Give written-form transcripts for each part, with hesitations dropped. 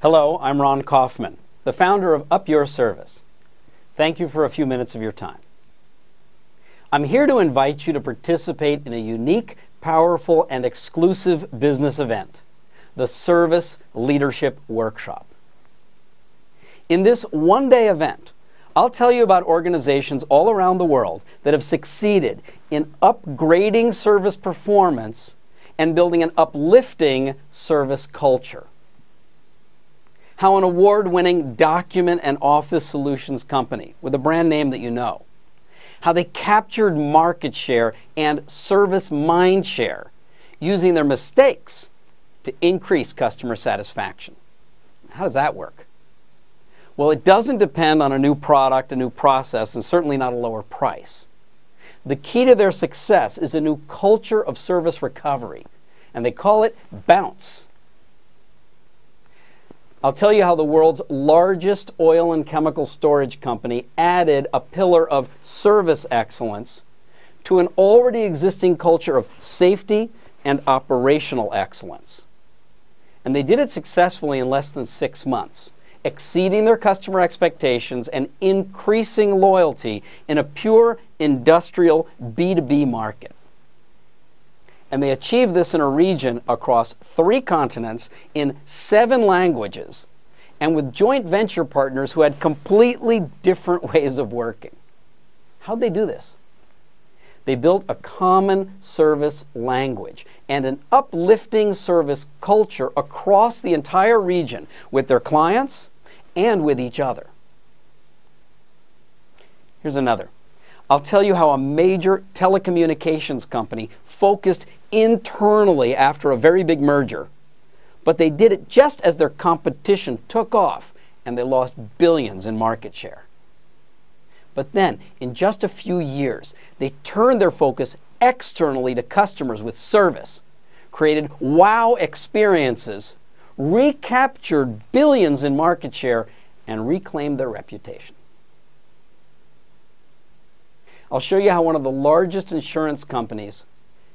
Hello, I'm Ron Kaufman, the founder of Up Your Service. Thank you for a few minutes of your time. I'm here to invite you to participate in a unique, powerful, and exclusive business event, the Service Leadership Workshop. In this one-day event, I'll tell you about organizations all around the world that have succeeded in upgrading service performance and building an uplifting service culture. How an award-winning document and office solutions company with a brand name that you know, how they captured market share and service mind share using their mistakes to increase customer satisfaction. How does that work? Well, it doesn't depend on a new product, a new process, and certainly not a lower price. The key to their success is a new culture of service recovery, and they call it Bounce. I'll tell you how the world's largest oil and chemical storage company added a pillar of service excellence to an already existing culture of safety and operational excellence. And they did it successfully in less than 6 months, exceeding their customer expectations and increasing loyalty in a pure industrial B2B market. And they achieved this in a region across 3 continents in 7 languages and with joint venture partners who had completely different ways of working. How'd they do this? They built a common service language and an uplifting service culture across the entire region with their clients and with each other. Here's another. I'll tell you how a major telecommunications company focused internally after a very big merger, but they did it just as their competition took off and they lost billions in market share. But then, in just a few years, they turned their focus externally to customers with service, created wow experiences, recaptured billions in market share, and reclaimed their reputation. I'll show you how one of the largest insurance companies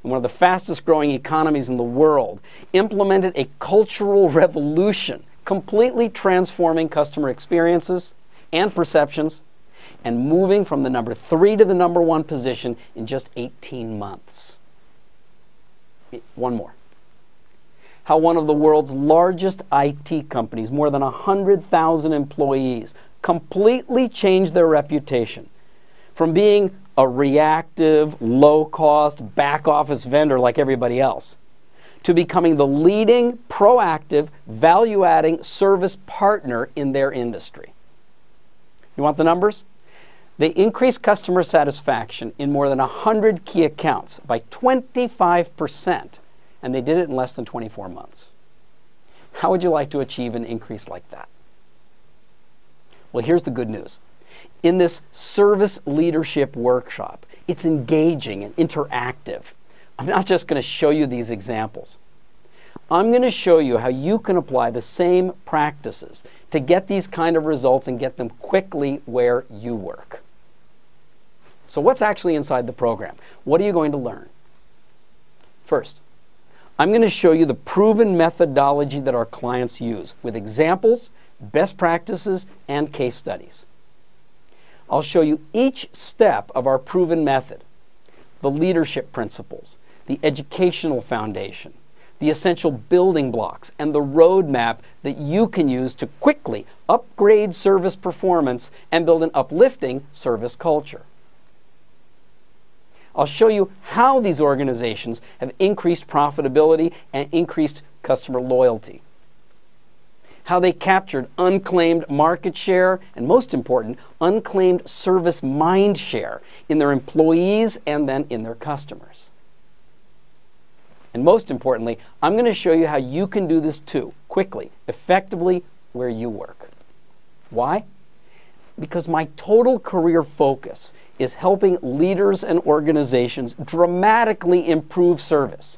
and one of the fastest growing economies in the world implemented a cultural revolution, completely transforming customer experiences and perceptions and moving from the number 3 to the number 1 position in just 18 months. One more. How one of the world's largest IT companies, more than 100,000 employees, completely changed their reputation from being a reactive, low-cost, back-office vendor like everybody else to becoming the leading, proactive, value-adding service partner in their industry. You want the numbers? They increased customer satisfaction in more than 100 key accounts by 25%. And they did it in less than 24 months. How would you like to achieve an increase like that? Well, here's the good news. In this service leadership workshop, it's engaging and interactive. I'm not just going to show you these examples. I'm going to show you how you can apply the same practices to get these kind of results and get them quickly where you work. So what's actually inside the program? What are you going to learn? First, I'm going to show you the proven methodology that our clients use with examples, best practices, and case studies. I'll show you each step of our proven method, the leadership principles, the educational foundation, the essential building blocks, and the roadmap that you can use to quickly upgrade service performance and build an uplifting service culture. I'll show you how these organizations have increased profitability and increased customer loyalty. How they captured unclaimed market share and, most important, unclaimed service mind share in their employees and then in their customers. And most importantly, I'm going to show you how you can do this too, quickly, effectively, where you work. Why? Because my total career focus is helping leaders and organizations dramatically improve service,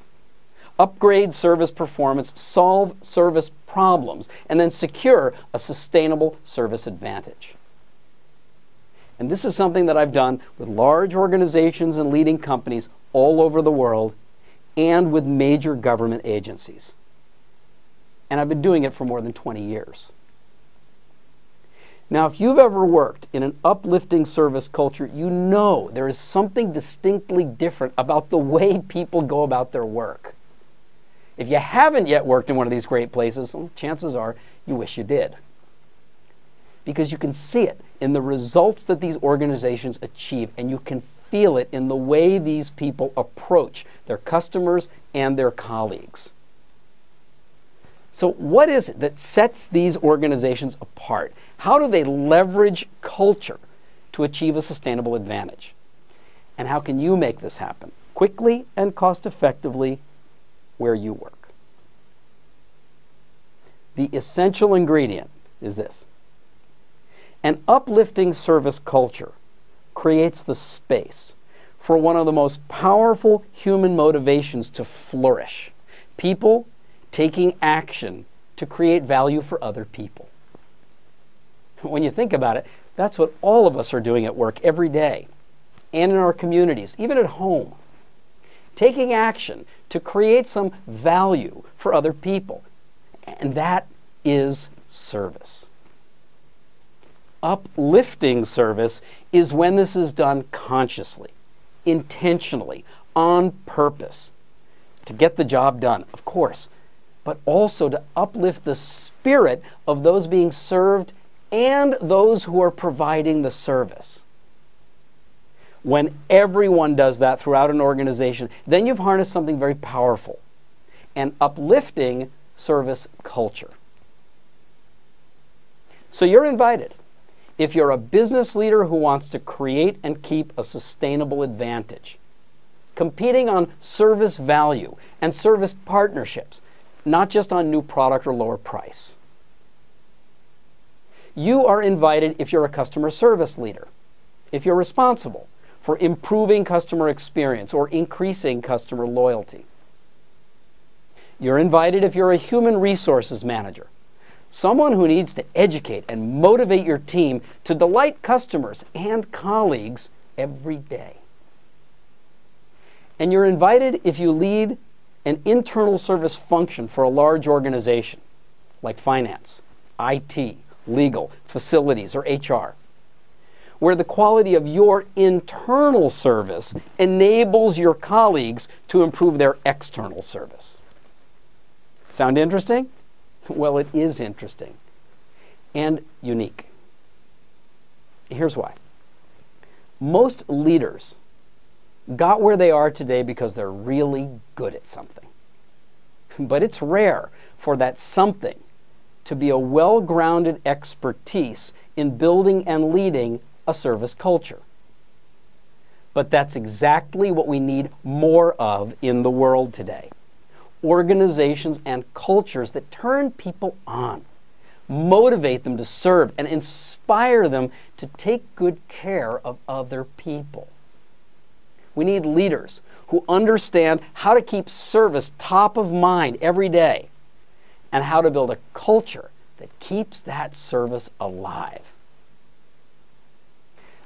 upgrade service performance, solve service problems, and then secure a sustainable service advantage. And this is something that I've done with large organizations and leading companies all over the world and with major government agencies. and I've been doing it for more than 20 years. Now, if you've ever worked in an uplifting service culture, you know there is something distinctly different about the way people go about their work. If you haven't yet worked in one of these great places, well, chances are you wish you did. Because you can see it in the results that these organizations achieve, and you can feel it in the way these people approach their customers and their colleagues. So what is it that sets these organizations apart? How do they leverage culture to achieve a sustainable advantage? And how can you make this happen quickly and cost effectively where you work? The essential ingredient is this. An uplifting service culture creates the space for one of the most powerful human motivations to flourish. People taking action to create value for other people. When you think about it, that's what all of us are doing at work every day, and in our communities, even at home. Taking action to create some value for other people. And that is service. Uplifting service is when this is done consciously, intentionally, on purpose, to get the job done, of course, but also to uplift the spirit of those being served and those who are providing the service. When everyone does that throughout an organization, then you've harnessed something very powerful, an uplifting service culture. So you're invited. If you're a business leader who wants to create and keep a sustainable advantage, competing on service value and service partnerships, not just on new product or lower price. You are invited if you're a customer service leader, if you're responsible for improving customer experience or increasing customer loyalty. You're invited if you're a human resources manager, someone who needs to educate and motivate your team to delight customers and colleagues every day. And you're invited if you lead an internal service function for a large organization like finance, IT, legal, facilities, or HR, where the quality of your internal service enables your colleagues to improve their external service. Sound interesting? Well, it is interesting and unique. Here's why. Most leaders got where they are today because they're really good at something. But it's rare for that something to be a well-grounded expertise in building and leading a service culture. But that's exactly what we need more of in the world today. Organizations and cultures that turn people on, motivate them to serve, and inspire them to take good care of other people. We need leaders who understand how to keep service top of mind every day and how to build a culture that keeps that service alive.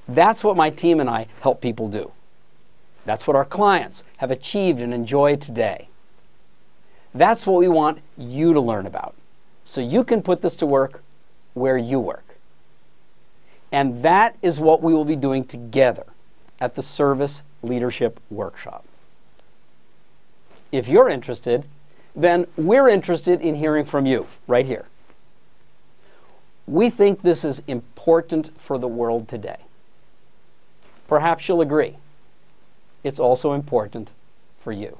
That's what my team and I help people do. That's what our clients have achieved and enjoy today. That's what we want you to learn about, so you can put this to work where you work. And that is what we will be doing together at the Service Leadership Workshop. If you're interested, then we're interested in hearing from you right here. We think this is important for the world today. Perhaps you'll agree. It's also important for you.